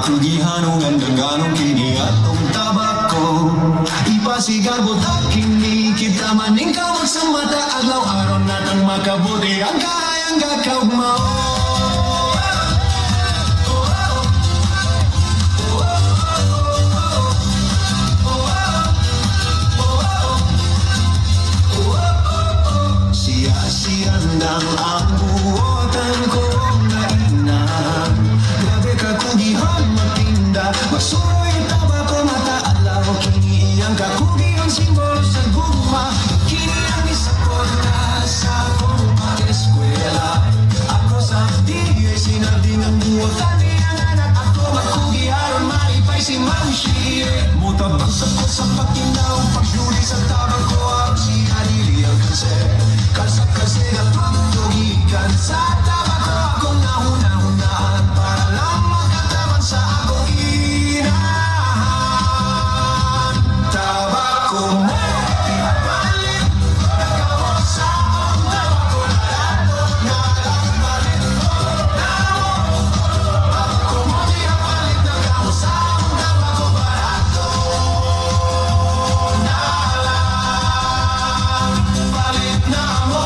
kugihanungan ganganong kini atong tabako ipasigar butak kini kita maning kawag sa mata adlaw aron natang makabuti ang kayang gakaugmao. Siya-siyandang ang buotan ko na ina grabe ka kugihan matinda masuroy tabako mata adlaw kini iyang kakugihan simbolo sa gugma kini ang isakot na sa akong eskwela ako sa diye sinabi ng buotan niyang anak ako makugihan maipay si Mamshi mutabang sa pagkinaw pagjuli sa tabako ang si Adili ang kanser kasi na pagtugigan sa tabako akong nahuna-hunaan para lang makataman sa akong inahan. Tabako mo, pinapalit, nagawa sa akong tabako na lato, nalagpalit mo, namo. Tabako mo, pinapalit, nagawa sa akong tabako barato, nalagpalit na mo.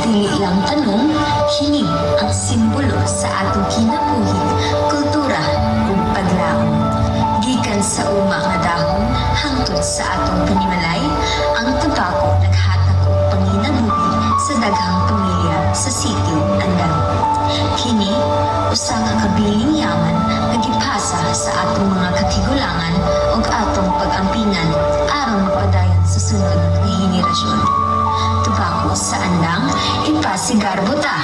Dili lang tanong, hini ang simbolo sa atong kinabuhi, kultura ug paglaom. Gikan sa uma nga dahon hangtod sa atong panimalay, ang tabako naghatag og panginabuhi sa daghang pamilya sa sitio Andam. Kini usa ka kabiling yaman nga gipasa sa atong mga katigulangan ug atong pag-ampingan aron mapadayon sa sunod nga henerasyon. Tubako sa andang, ipasigar buta.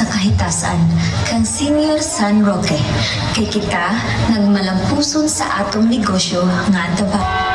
sa kahitasan kang Senior San Roque. Kay kita nagmalampuson sa atong negosyo nga tabak.